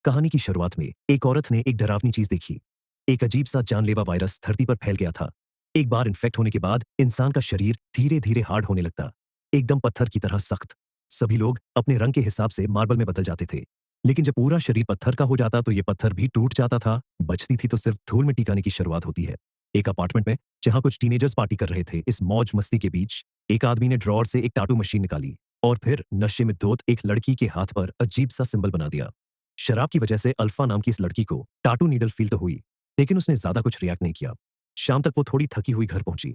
कहानी की शुरुआत में एक औरत ने एक डरावनी चीज देखी। एक अजीब सा जानलेवा वायरस धरती पर फैल गया था। एक बार इन्फेक्ट होने के बाद इंसान का शरीर धीरे धीरे हार्ड होने लगता, एकदम पत्थर की तरह सख्त। सभी लोग अपने रंग के हिसाब से मार्बल में बदल जाते थे। लेकिन जब पूरा शरीर पत्थर का हो जाता तो ये पत्थर भी टूट जाता था। बचती थी तो सिर्फ धूल मिट्टी खाने की शुरुआत होती है। एक अपार्टमेंट में जहां कुछ टीनेजर्स पार्टी कर रहे थे, इस मौज मस्ती के बीच एक आदमी ने ड्रॉअर से एक टाटू मशीन निकाली और फिर नशे में धोत एक लड़की के हाथ पर अजीब सा सिंबल बना दिया। शराब की वजह से अल्फा नाम की इस लड़की को टाटू नीडल फील तो हुई, लेकिन उसने ज्यादा कुछ रिएक्ट नहीं किया। शाम तक वो थोड़ी थकी हुई घर पहुंची।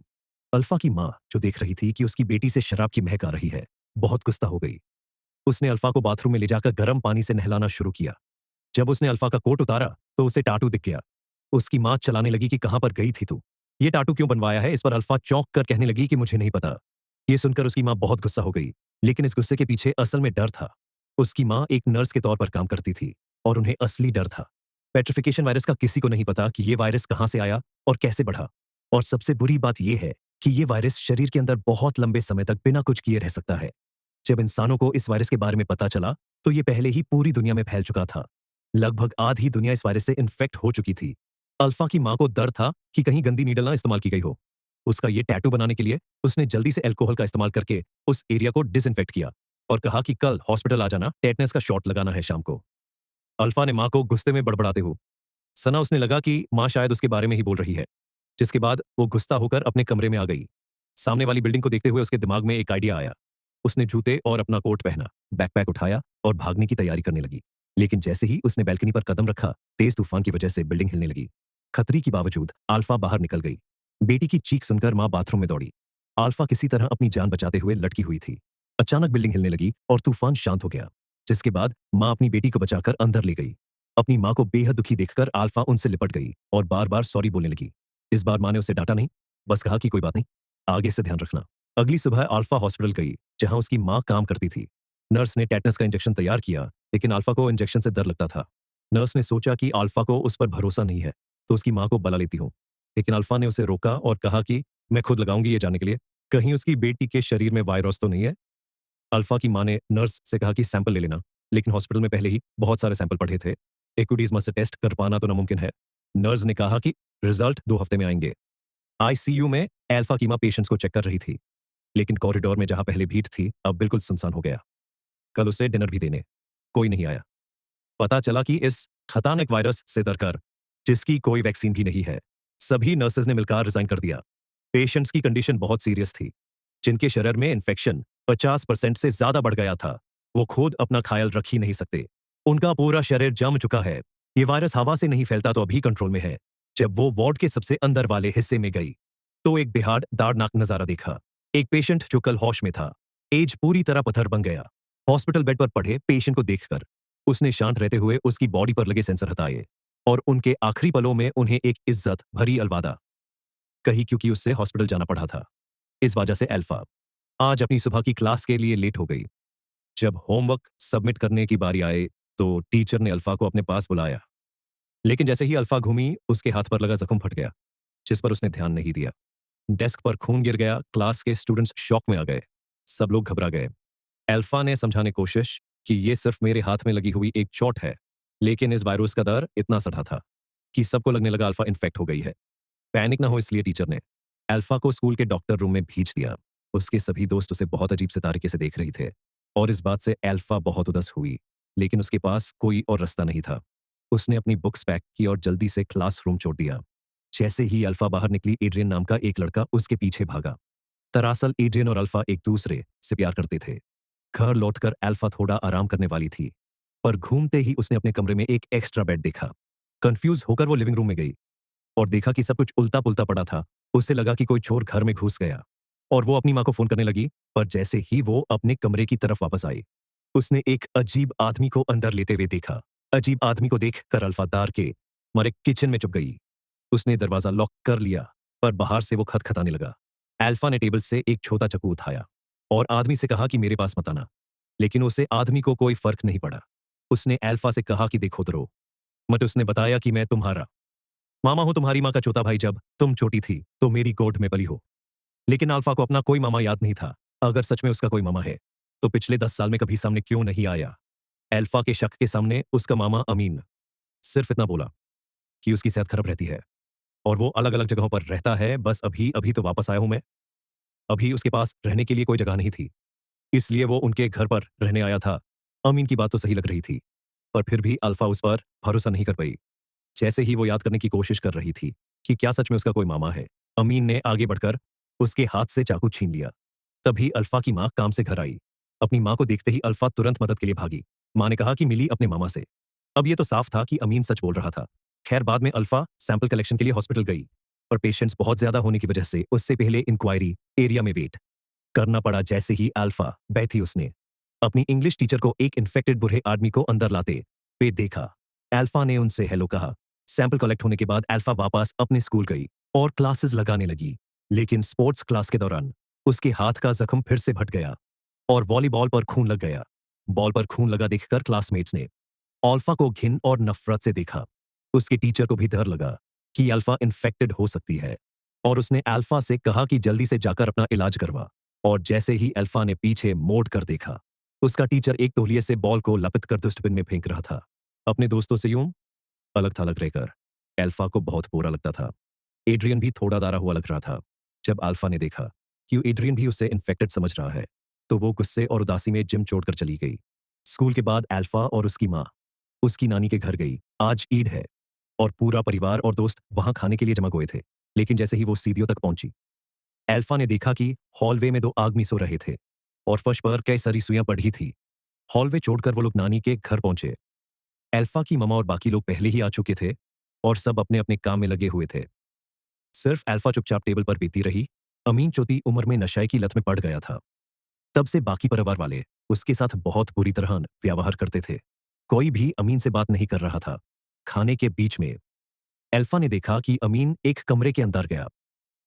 अल्फा की माँ, जो देख रही थी कि उसकी बेटी से शराब की महक आ रही है, बहुत गुस्सा हो गई। उसने अल्फा को बाथरूम में ले जाकर गर्म पानी से नहलाना शुरू किया। जब उसने अल्फा का कोट उतारा तो उसे टाटू दिख गया। उसकी माँ चलाने लगी कि कहां पर गई थी तू, ये टाटू क्यों बनवाया है। इस पर अल्फा चौंक कर कहने लगी कि मुझे नहीं पता। ये सुनकर उसकी माँ बहुत गुस्सा हो गई, लेकिन इस गुस्से के पीछे असल में डर था। उसकी माँ एक नर्स के तौर पर काम करती थी और उन्हें असली डर था। पेट्रिफिकेशन वायरस का किसी को नहीं पता कि ये वायरस कहां से आया और कैसे बढ़ा। और सबसे बुरी बात यह है कि ये वायरस शरीर के अंदर बहुत लंबे समय तक बिना कुछ किए रह सकता है। जब इंसानों को इस वायरस के बारे में पता चला तो ये पहले ही पूरी दुनिया में फैल चुका था। लगभग आधी दुनिया इस वायरस से इन्फेक्ट हो चुकी थी। अल्फा की मां को डर था कि कहीं गंदी नीडल ना इस्तेमाल की गई हो। उसका ये टैटू बनाने के लिए उसने जल्दी से अल्कोहल का इस्तेमाल करके उस एरिया को डिसइंफेक्ट किया और कहा कि कल हॉस्पिटल आ जाना, टेटनस का शॉट लगाना है शाम को। अल्फा ने मां को गुस्से में बड़बड़ाते हुए सना उसने लगा कि मां शायद उसके बारे में ही बोल रही है, जिसके बाद वो गुस्सा होकर अपने कमरे में आ गई। सामने वाली बिल्डिंग को देखते हुए उसके दिमाग में एक आइडिया आया। उसने जूते और अपना कोट पहना, बैकपैक उठाया और भागने की तैयारी करने लगी। लेकिन जैसे ही उसने बैल्कनी पर कदम रखा, तेज तूफान की वजह से बिल्डिंग हिलने लगी। खतरे के बावजूद अल्फा बाहर निकल गई। बेटी की चीख सुनकर मां बाथरूम में दौड़ी। अल्फा किसी तरह अपनी जान बचाते हुए लटकी हुई थी। अचानक बिल्डिंग हिलने लगी और तूफान शांत हो गया, जिसके बाद मां अपनी बेटी को बचाकर अंदर ले गई। अपनी मां को बेहद दुखी देखकर अल्फा उनसे लिपट गई और बार बार सॉरी बोलने लगी। इस बार मां ने उसे डांटा नहीं, बस कहा कि कोई बात नहीं, आगे से ध्यान रखना। अगली सुबह अल्फा हॉस्पिटल गई, जहां उसकी मां काम करती थी। नर्स ने टेटनस का इंजेक्शन तैयार किया, लेकिन अल्फा को इंजेक्शन से डर लगता था। नर्स ने सोचा कि अल्फा को उस पर भरोसा नहीं है, तो उसकी मां को बुला लेती हूँ। लेकिन अल्फा ने उसे रोका और कहा कि मैं खुद लगाऊंगी ये जानने के लिए कहीं उसकी बेटी के शरीर में वायरस तो नहीं है। अल्फा की मां ने नर्स से कहा कि सैंपल ले लेना, लेकिन हॉस्पिटल में पहले ही बहुत सारे सैंपल पड़े थे। एक्यूडीजमा से टेस्ट कर पाना तो नामुमकिन है। नर्स ने कहा कि रिजल्ट 2 हफ्ते में आएंगे। आईसीयू में अल्फा की मां पेशेंट्स को चेक कर रही थी, लेकिन कॉरिडोर में जहां पहले भीड़ थी अब बिल्कुल सुनसान हो गया। कल उसे डिनर भी देने कोई नहीं आया। पता चला कि इस खतरनाक वायरस से डरकर, जिसकी कोई वैक्सीन भी नहीं है, सभी नर्सेज ने मिलकर रिजाइन कर दिया। पेशेंट्स की कंडीशन बहुत सीरियस थी, जिनके शरीर में इन्फेक्शन 50% से ज्यादा बढ़ गया था। वो खुद अपना ख्याल रख ही नहीं सकते। उनका पूरा शरीर जम चुका है। ये वायरस हवा से नहीं फैलता तो अभी कंट्रोल में है। जब वो वार्ड के सबसे अंदर वाले हिस्से में गई तो एक बेहद दर्दनाक नजारा देखा। एक पेशेंट जो कल होश में था, एज पूरी तरह पत्थर बन गया। हॉस्पिटल बेड पर पड़े पेशेंट को देखकर उसने शांत रहते हुए उसकी बॉडी पर लगे सेंसर हटाए और उनके आखिरी पलों में उन्हें एक इज्जत भरी अलविदा कही, क्योंकि उससे हॉस्पिटल जाना पड़ा था। इस वजह से अल्फा आज अपनी सुबह की क्लास के लिए लेट हो गई। जब होमवर्क सबमिट करने की बारी आए तो टीचर ने अल्फा को अपने पास बुलाया, लेकिन जैसे ही अल्फा घूमी उसके हाथ पर लगा जख्म फट गया, जिस पर उसने ध्यान नहीं दिया। डेस्क पर खून गिर गया। क्लास के स्टूडेंट्स शॉक में आ गए। सब लोग घबरा गए। अल्फा ने समझाने कोशिश कि ये सिर्फ मेरे हाथ में लगी हुई एक चोट है, लेकिन इस वायरस का दर इतना सड़ा था कि सबको लगने लगा अल्फा इन्फेक्ट हो गई है। पैनिक ना हो इसलिए टीचर ने अल्फा को स्कूल के डॉक्टर रूम में भेज दिया। उसके सभी दोस्त उसे बहुत अजीब से तरीके से देख रहे थे और इस बात से अल्फा बहुत उदास हुई, लेकिन उसके पास कोई और रास्ता नहीं था। उसने अपनी बुक्स पैक की और जल्दी से क्लासरूम छोड़ दिया। जैसे ही अल्फा बाहर निकली, एड्रियन नाम का एक लड़का उसके पीछे भागा। दरअसल एड्रियन और अल्फा एक दूसरे से प्यार करते थे। घर लौटकर अल्फा थोड़ा आराम करने वाली थी, पर घूमते ही उसने अपने कमरे में एक एक्स्ट्रा बेड देखा। कंफ्यूज होकर वो लिविंग रूम में गई और देखा कि सब कुछ उल्टा-पुल्टा पड़ा था। उसे लगा कि कोई चोर घर में घुस गया और वो अपनी माँ को फ़ोन करने लगी, पर जैसे ही वो अपने कमरे की तरफ वापस आई, उसने एक अजीब आदमी को अंदर लेते हुए देखा। अजीब आदमी को देखकर अल्फा डर के मारे किचन में छुप गई। उसने दरवाज़ा लॉक कर लिया, पर बाहर से वो खटखटाने लगा। अल्फा ने टेबल से एक छोटा चाकू उठाया और आदमी से कहा कि मेरे पास मत आना, लेकिन उसे आदमी को कोई फ़र्क नहीं पड़ा। उसने अल्फा से कहा कि देखो दरो मत। उसने बताया कि मैं तुम्हारा मामा हूं, तुम्हारी माँ का चौथा भाई। जब तुम छोटी थी तो मेरी गोद में पली हो। लेकिन अल्फा को अपना कोई मामा याद नहीं था। अगर सच में उसका कोई मामा है तो पिछले 10 साल में कभी सामने क्यों नहीं आया। अल्फा के शक के सामने उसका मामा अमीन सिर्फ इतना बोला कि उसकी सेहत खराब रहती है और वो अलग-अलग जगहों पर रहता है, बस अभी-अभी तो वापस आया हूँ मैं। अभी उसके पास रहने के लिए कोई जगह नहीं थी, इसलिए वो उनके घर पर रहने आया था। अमीन की बात तो सही लग रही थी, पर फिर भी अल्फा उस पर भरोसा नहीं कर पाई। जैसे ही वो याद करने की कोशिश कर रही थी कि क्या सच में उसका कोई मामा है, अमीन ने आगे बढ़कर उसके हाथ से चाकू छीन लिया। तभी अल्फा की माँ काम से घर आई। अपनी माँ को देखते ही अल्फा तुरंत मदद के लिए भागी। माँ ने कहा कि मिली अपने मामा से। अब ये तो साफ था कि अमीन सच बोल रहा था। खैर बाद में अल्फा सैंपल कलेक्शन के लिए हॉस्पिटल गई, पर पेशेंट्स बहुत ज्यादा होने की वजह से उससे पहले इंक्वायरी एरिया में वेट करना पड़ा। जैसे ही अल्फा बैठी उसने अपनी इंग्लिश टीचर को एक इन्फेक्टेड बूढ़े आदमी को अंदर लाते हुए देखा। अल्फा ने उनसे हेलो कहा। सैंपल कलेक्ट होने के बाद अल्फा वापस अपने स्कूल गई और क्लासेस लगाने लगी, लेकिन स्पोर्ट्स क्लास के दौरान उसके हाथ का जख्म फिर से फट गया और वॉलीबॉल पर खून लग गया। बॉल पर खून लगा देखकर क्लासमेट्स ने अल्फा को घिन और नफरत से देखा। उसके टीचर को भी डर लगा कि अल्फा इन्फेक्टेड हो सकती है और उसने अल्फा से कहा कि जल्दी से जाकर अपना इलाज करवा। और जैसे ही अल्फा ने पीछे मोड़ कर देखा, उसका टीचर एक तौलिए से बॉल को लपेट कर डस्टबिन में फेंक रहा था। अपने दोस्तों से यूं अलग-थलग रहकर अल्फा को बहुत बुरा लगता था। एड्रियन भी थोड़ा डरा हुआ लग रहा था। जब अल्फा ने देखा कि एड्रियन भी उसे इन्फेक्टेड समझ रहा है, तो वो गुस्से और उदासी में जिम छोड़कर चली गई। स्कूल के बाद अल्फा और उसकी माँ उसकी नानी के घर गई। आज ईद है और पूरा परिवार और दोस्त वहां खाने के लिए जमा हुए थे। लेकिन जैसे ही वो सीढ़ियों तक पहुंची, अल्फा ने देखा कि हॉलवे में 2 आदमी सो रहे थे और फर्श पर कई सारी सुइयां पड़ी थी। हॉलवे छोड़कर वो लोग नानी के घर पहुंचे। अल्फा की ममा और बाकी लोग पहले ही आ चुके थे और सब अपने-अपने काम में लगे हुए थे। सिर्फ अल्फा चुपचाप टेबल पर बीती रही। अमीन चौथी उम्र में नशे की लत में पड़ गया था। तब से बाकी परिवार वाले उसके साथ बहुत बुरी तरह व्यवहार करते थे। कोई भी अमीन से बात नहीं कर रहा था। खाने के बीच में अल्फा ने देखा कि अमीन एक कमरे के अंदर गया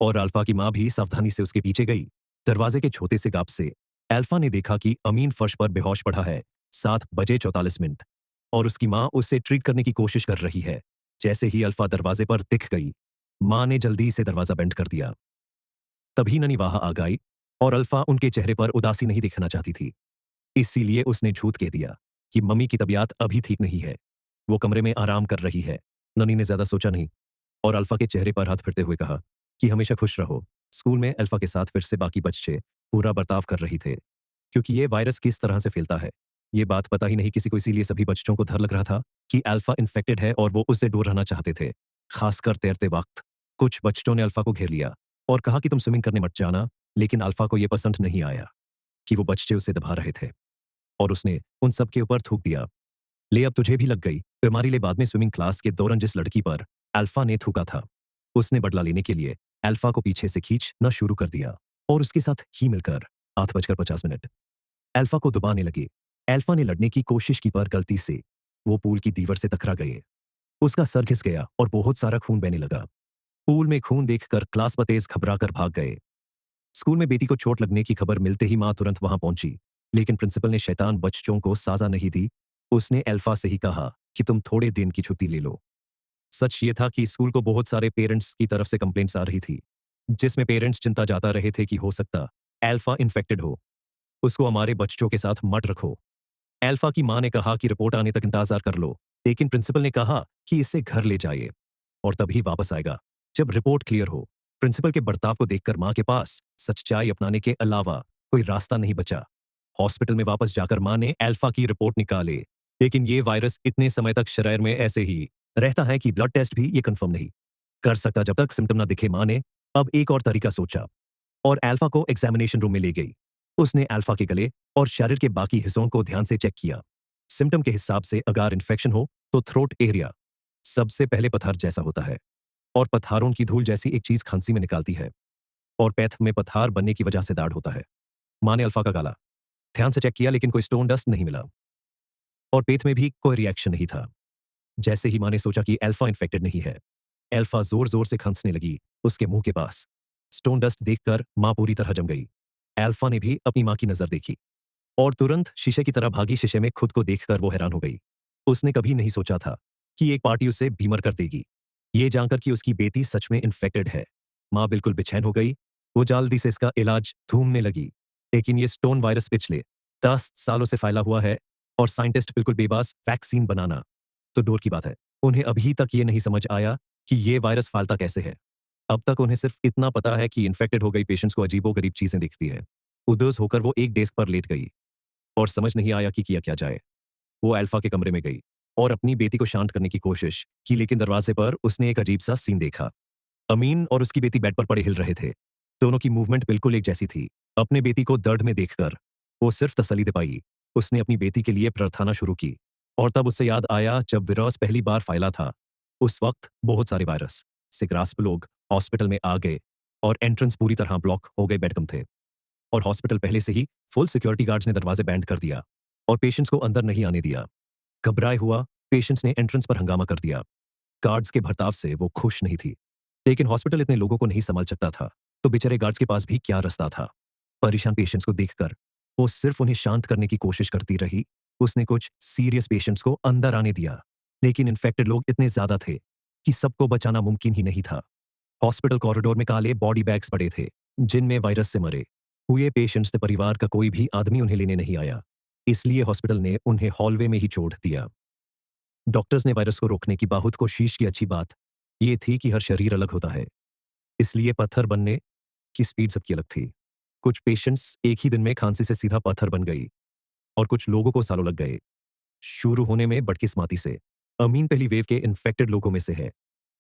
और अल्फा की माँ भी सावधानी से उसके पीछे गई। दरवाजे के छोटे से गाप से अल्फा ने देखा कि अमीन फर्श पर बेहोश पड़ा है। 7 बजे 44 मिनट और उसकी माँ उससे ट्रीट करने की कोशिश कर रही है। जैसे ही अल्फा दरवाजे पर दिख गई, माँ ने जल्दी से दरवाजा बंद कर दिया। तभी ननी वहां आ गई और अल्फा उनके चेहरे पर उदासी नहीं दिखना चाहती थी। इसीलिए उसने झूठ कह दिया कि मम्मी की तबीयत अभी ठीक नहीं है, वो कमरे में आराम कर रही है। ननी ने ज्यादा सोचा नहीं और अल्फा के चेहरे पर हाथ फिरते हुए कहा कि हमेशा खुश रहो। स्कूल में अल्फा के साथ फिर से बाकी बच्चे पूरा बर्ताव कर रहे थे, क्योंकि ये वायरस किस तरह से फैलता है ये बात पता ही नहीं किसी को। इसीलिए सभी बच्चों को डर लग रहा था कि अल्फा इन्फेक्टेड है और वो उससे दूर रहना चाहते थे। खासकर तैरते वक्त कुछ बच्चों ने अल्फा को घेर लिया और कहा कि तुम स्विमिंग करने मत जाना, लेकिन अल्फा को यह पसंद नहीं आया कि वो बच्चे उसे दबा रहे थे और उसने उन सब के ऊपर थूक दिया। ले अब तुझे भी लग गई बीमारी। ले बाद में स्विमिंग क्लास के दौरान जिस लड़की पर अल्फा ने थूका था, उसने बदला लेने के लिए अल्फा को पीछे से खींचना शुरू कर दिया और उसके साथ ही मिलकर 8 बजकर 50 मिनट अल्फा को दबाने लगे। अल्फा ने लड़ने की कोशिश की पर गलती से वो पूल की दीवार से टकरा गए। उसका सर घिस गया और बहुत सारा खून बहने लगा। पूल में खून देखकर क्लास बतेज घबरा कर भाग गए। स्कूल में बेटी को चोट लगने की खबर मिलते ही मां तुरंत वहां पहुंची, लेकिन प्रिंसिपल ने शैतान बच्चों को साजा नहीं दी। उसने अल्फा से ही कहा कि तुम थोड़े दिन की छुट्टी ले लो। सच ये था कि स्कूल को बहुत सारे पेरेंट्स की तरफ से कंप्लेंट्स आ रही थी, जिसमें पेरेंट्स चिंता जता रहे थे कि हो सकता अल्फा इन्फेक्टेड हो, उसको हमारे बच्चों के साथ मत रखो। अल्फा की मां ने कहा कि रिपोर्ट आने तक इंतजार कर लो, लेकिन प्रिंसिपल ने कहा कि इसे घर ले जाइए और तभी वापस आएगा जब रिपोर्ट क्लियर हो। प्रिंसिपल के बर्ताव को देखकर मां के पास सच्चाई अपनाने के अलावा कोई रास्ता नहीं बचा। हॉस्पिटल में वापस जाकर मां ने अल्फा की रिपोर्ट निकाले, लेकिन ये वायरस इतने समय तक शरीर में ऐसे ही रहता है कि ब्लड टेस्ट भी ये कंफर्म नहीं कर सकता जब तक सिम्टम ना दिखे। मां ने अब एक और तरीका सोचा और अल्फा को एग्जामिनेशन रूम में ले गई। उसने अल्फा के गले और शरीर के बाकी हिस्सों को ध्यान से चेक किया। सिम्टम के हिसाब से अगर इन्फेक्शन हो तो थ्रोट एरिया सबसे पहले पत्थर जैसा होता है और पत्थरों की धूल जैसी एक चीज खांसी में निकालती है और पैथ में पत्थर बनने की वजह से दाढ़ होता है। मां ने अल्फा का गला ध्यान से चेक किया, लेकिन कोई स्टोन डस्ट नहीं मिला और पेट में भी कोई रिएक्शन नहीं था। जैसे ही मां ने सोचा कि अल्फा इन्फेक्टेड नहीं है, अल्फा जोर जोर से खांसने लगी उसके मुंह के पास। स्टोन डस्ट देखकर मां पूरी तरह जम गई। अल्फा ने भी अपनी मां की नजर देखी और तुरंत शीशे की तरह भागी। शीशे में खुद को देखकर वो हैरान हो गई। उसने कभी नहीं सोचा था कि एक पार्टी उसे बीमार कर देगी, ये जानकर कि उसकी बेटी सच में इन्फेक्टेड है। मां बिल्कुल बेचैन हो गई। वो जल्दी से इसका इलाज ढूंढने लगी, लेकिन ये स्टोन वायरस पिछले 10 सालों से फैला हुआ है और साइंटिस्ट बिल्कुल बेबस वैक्सीन बनाना तो दूर की बात है। उन्हें अभी तक ये नहीं समझ आया कि ये वायरस फैलता कैसे है। अब तक उन्हें सिर्फ इतना पता है कि इन्फेक्टेड हो गई पेशेंट्स को अजीबो-गरीब चीजें दिखती है। उदास होकर वो एक डेस्क पर लेट गई और समझ नहीं आया कि किया क्या जाए। वो अल्फा के कमरे में गई और अपनी बेटी को शांत करने की कोशिश की, लेकिन दरवाजे पर उसने एक अजीब सा सीन देखा। अमीन और उसकी बेटी बेड पर पड़े हिल रहे थे। दोनों की मूवमेंट बिल्कुल एक जैसी थी। अपने बेटी को दर्द में देखकर वो सिर्फ तसल्ली दे पाई। उसने अपनी बेटी के लिए प्रार्थना शुरू की और तब उसे याद आया जब वायरस पहली बार फैला था। उस वक्त बहुत सारे वायरस से ग्रास्प लोग हॉस्पिटल में आ गए और एंट्रेंस पूरी तरह ब्लॉक हो गए, बेड कम थे और हॉस्पिटल पहले से ही फुल सिक्योरिटी गार्ड्स ने दरवाजे बैंड कर दिया और पेशेंट्स को अंदर नहीं आने दिया। घबराए हुआ पेशेंट्स ने एंट्रेंस पर हंगामा कर दिया। गार्ड्स के बर्ताव से वो खुश नहीं थी, लेकिन हॉस्पिटल इतने लोगों को नहीं संभाल सकता था, तो बेचारे गार्ड्स के पास भी क्या रास्ता था। परेशान पेशेंट्स को देखकर वो सिर्फ उन्हें शांत करने की कोशिश करती रही। उसने कुछ सीरियस पेशेंट्स को अंदर आने दिया, लेकिन इन्फेक्टेड लोग इतने ज्यादा थे कि सबको बचाना मुमकिन ही नहीं था। हॉस्पिटल कॉरिडोर में काले बॉडी बैग्स पड़े थे, जिनमें वायरस से मरे हुए पेशेंट्स के परिवार का कोई भी आदमी उन्हें लेने नहीं आया, इसलिए हॉस्पिटल ने उन्हें हॉलवे में ही छोड़ दिया। डॉक्टर्स ने वायरस को रोकने की बहुत कोशिश की। अच्छी बात ये थी कि हर शरीर अलग होता है, इसलिए पत्थर बनने की स्पीड सबकी अलग थी। कुछ पेशेंट्स एक ही दिन में खांसी से सीधा पत्थर बन गई और कुछ लोगों को सालों लग गए। शुरू होने में बदकिस्मती से अमीन पहली वेव के इन्फेक्टेड लोगों में से है।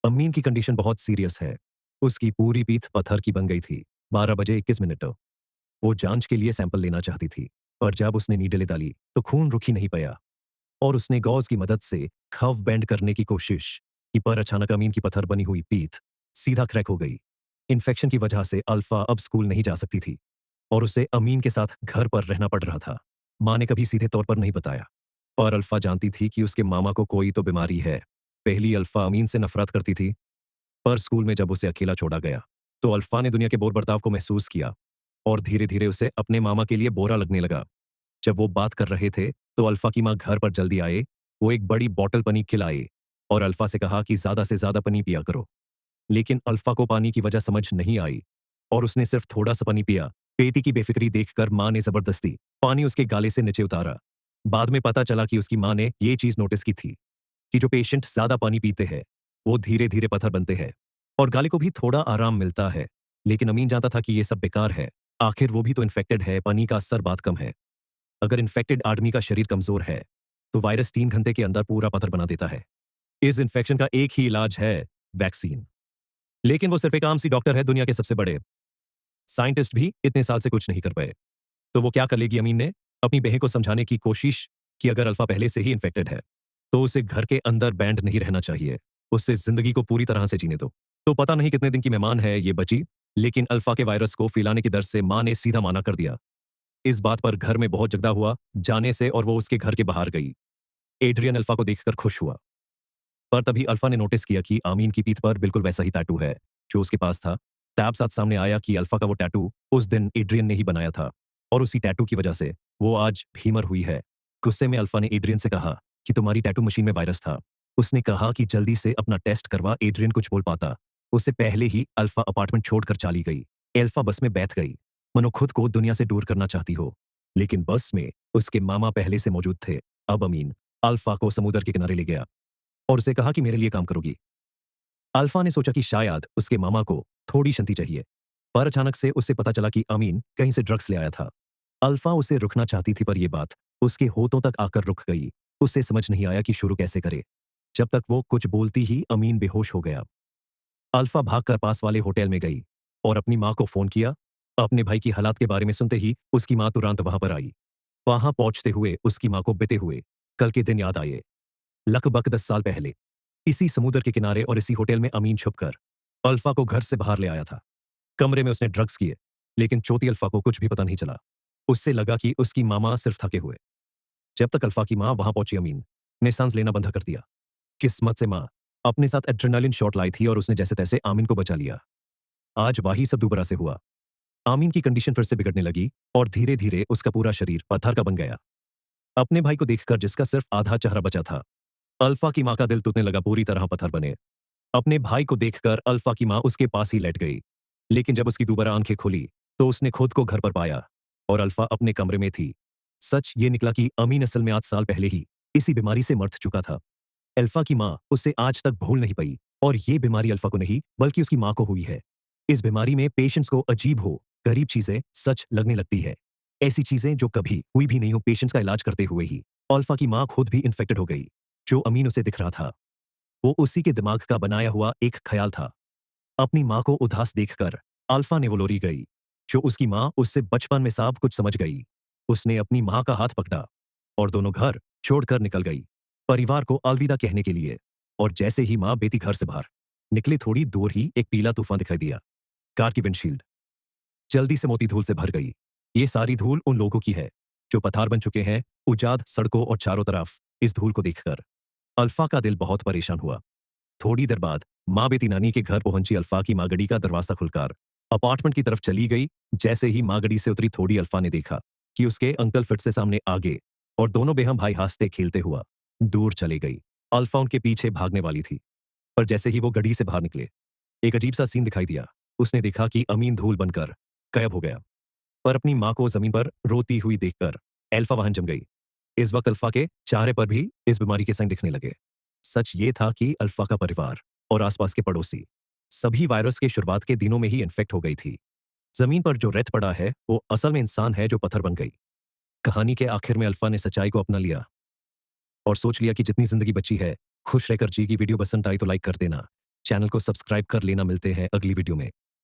अमीन की कंडीशन बहुत सीरियस है। उसकी पूरी पीठ पत्थर की बन गई थी। 12 बजे 21 मिनट वो जांच के लिए सैंपल लेना चाहती थी, पर जब उसने नीडलें डाली तो खून रुक ही नहीं पाया और उसने गॉज की मदद से खव बैंड करने की कोशिश की, पर अचानक अमीन की पत्थर बनी हुई पीठ सीधा क्रैक हो गई। इन्फेक्शन की वजह से अल्फा अब स्कूल नहीं जा सकती थी और उसे अमीन के साथ घर पर रहना पड़ रहा था। माँ ने कभी सीधे तौर पर नहीं बताया, पर अल्फा जानती थी कि उसके मामा को कोई तो बीमारी है। पहली अल्फा अमीन से नफरत करती थी, पर स्कूल में जब उसे अकेला छोड़ा गया तो अल्फा ने दुनिया के बोर बर्ताव को महसूस किया और धीरे धीरे उसे अपने मामा के लिए बोरा लगने लगा। जब वो बात कर रहे थे तो अल्फा की माँ घर पर जल्दी आए। वो एक बड़ी बॉटल पानी खिलाए और अल्फा से कहा कि ज्यादा से ज्यादा पानी पिया करो, लेकिन अल्फा को पानी की वजह समझ नहीं आई और उसने सिर्फ थोड़ा सा पानी पिया। बेटी की बेफिक्री देखकर माँ ने जबरदस्ती पानी उसके गाले से नीचे उतारा। बाद में पता चला कि उसकी माँ ने ये चीज नोटिस की थी कि जो पेशेंट ज्यादा पानी पीते हैं वो धीरे धीरे पत्थर बनते हैं और गाले को भी थोड़ा आराम मिलता है। लेकिन अमीन जानता था कि ये सब बेकार है। आखिर वो भी तो इन्फेक्टेड है, पानी का असर बहुत कम है। अगर इन्फेक्टेड आदमी का शरीर कमजोर है तो वायरस 3 घंटे के अंदर पूरा पत्थर बना देता है। इस इन्फेक्शन का एक ही इलाज है, वैक्सीन। लेकिन वो सिर्फ एक आम सी डॉक्टर है, दुनिया के सबसे बड़े साइंटिस्ट भी इतने साल से कुछ नहीं कर पाए। तो वो क्या कर लेगी? अमीन ने अपनी बहन को समझाने की कोशिश कि अगर अल्फा पहले से ही इन्फेक्टेड है तो उसे घर के अंदर बैंड नहीं रहना चाहिए, उससे जिंदगी को पूरी तरह से जीने दो। तो पता नहीं कितने दिन की मेहमान है ये बची, लेकिन अल्फा के वायरस को फैलाने की डर से माँ ने सीधा माना कर दिया। इस बात पर घर में बहुत झगड़ा हुआ जाने से और वो उसके घर के बाहर गई। एड्रियन अल्फा को देखकर खुश हुआ, पर तभी अल्फा ने नोटिस किया कि आमीन की पीठ पर बिल्कुल वैसा ही टैटू है जो उसके पास था। तब साथ सामने आया कि अल्फा का वो टैटू उस दिन एड्रियन ने ही बनाया था और उसी टैटू की वजह से वो आज भीमर हुई है। गुस्से में अल्फा ने एड्रियन से कहा कि तुम्हारी टैटू मशीन में वायरस था। उसने कहा कि जल्दी से अपना टेस्ट करवा। एड्रियन कुछ बोल पाता उससे पहले ही अल्फा अपार्टमेंट छोड़कर चली गई। अल्फा बस में बैठ गई, मनो खुद को दुनिया से दूर करना चाहती हो, लेकिन बस में उसके मामा पहले से मौजूद थे। अब अमीन अल्फा को समुद्र के किनारे ले गया और उसे कहा कि मेरे लिए काम करोगी। अल्फा ने सोचा कि शायद उसके मामा को थोड़ी शांति चाहिए, पर अचानक से उसे पता चला कि अमीन कहीं से ड्रग्स ले आया था। अल्फा उसे रुकना चाहती थी, पर यह बात उसके होठों तक आकर रुक गई। उसे समझ नहीं आया कि शुरू कैसे करे। जब तक वो कुछ बोलती ही अमीन बेहोश हो गया। अल्फा भागकर पास वाले होटल में गई और अपनी माँ को फोन किया। अपने भाई की हालात के बारे में सुनते ही उसकी माँ तुरंत वहां पर आई। वहां पहुंचते हुए उसकी माँ को बीते हुए कल के दिन याद आए। लगभग 10 साल पहले इसी समुद्र के किनारे और इसी होटल में अमीन छुपकर अल्फा को घर से बाहर ले आया था। कमरे में उसने ड्रग्स किए, लेकिन चौथी अल्फा को कुछ भी पता नहीं चला। उससे लगा कि उसकी मामा सिर्फ थके हुए। जब तक अल्फा की माँ वहां पहुंची, अमीन ने सांस लेना बंद कर दिया। किस्मत से माँ अपने साथ एड्रेनालिन शॉट लाई थी और उसने जैसे तैसे आमीन को बचा लिया। आज वही सब दोबारा से हुआ। आमीन की कंडीशन फिर से बिगड़ने लगी और धीरे धीरे उसका पूरा शरीर पत्थर का बन गया। अपने भाई को देखकर, जिसका सिर्फ आधा चेहरा बचा था, अल्फा की माँ का दिल टूटने लगा। पूरी तरह पत्थर बने अपने भाई को देखकर अल्फा की माँ उसके पास ही लेट गई, लेकिन जब उसकी दोबारा आंखें खुली तो उसने खुद को घर पर पाया और अल्फा अपने कमरे में थी। सच ये निकला कि अमीन असल में 8 साल पहले ही इसी बीमारी से मर चुका था। अल्फा की माँ उससे आज तक भूल नहीं पाई और ये बीमारी अल्फा को नहीं बल्कि उसकी माँ को हुई है। इस बीमारी में पेशेंट्स को अजीब हो गरीब चीजें सच लगने लगती है। ऐसी चीजें जो कभी हुई भी नहीं हो पेशेंट्स का इलाज करते हुए ही अल्फा की माँ खुद भी इन्फेक्टेड हो गई। जो अमीन उसे दिख रहा था वो उसी के दिमाग का बनाया हुआ एक ख्याल था। अपनी माँ को उदास देखकर अल्फा ने वो लोरी गई। जो उसकी माँ उससे बचपन में सब कुछ समझ गई। उसने अपनी माँ का हाथ पकड़ा और दोनों घर छोड़कर निकल गई परिवार को अलविदा कहने के लिए। और जैसे ही माँ बेटी घर से बाहर निकले थोड़ी दूर ही एक पीला तूफान दिखाई दिया। कार की विंडशील्ड जल्दी से मोती धूल से भर गई। ये सारी धूल उन लोगों की है जो पथार बन चुके हैं उजाद सड़कों और चारों तरफ। इस धूल को देखकर अल्फा का दिल बहुत परेशान हुआ। थोड़ी देर बाद माँ बेटी नानी के घर पहुंची। अल्फा की माँ गड़ी का दरवाजा खुलकर अपार्टमेंट की तरफ चली गई। जैसे ही माँ गड़ी से उतरी थोड़ी अल्फा ने देखा कि उसके अंकल फिर से सामने आ गए और दोनों बेहम भाई हंसते खेलते हुआ दूर चली गई। अल्फा उनके पीछे भागने वाली थी पर जैसे ही वो गड़ी से बाहर निकले एक अजीब सा सीन दिखाई दिया। उसने देखा कि अमीन धूल बनकर गायब हो गया पर अपनी माँ को जमीन पर रोती हुई देखकर अल्फा वहां जम गई। इस वक्त अल्फा के चेहरे पर भी इस बीमारी के संग दिखने लगे। सच ये था कि अल्फा का परिवार और आसपास के पड़ोसी सभी वायरस के शुरुआत के दिनों में ही इन्फेक्ट हो गई थी। जमीन पर जो रेत पड़ा है वो असल में इंसान है जो पत्थर बन गई। कहानी के आखिर में अल्फा ने सच्चाई को अपना लिया और सोच लिया कि जितनी जिंदगी बची है खुश रहकर जी की। वीडियो पसंद आई तो लाइक कर देना, चैनल को सब्सक्राइब कर लेना। मिलते हैं अगली वीडियो में।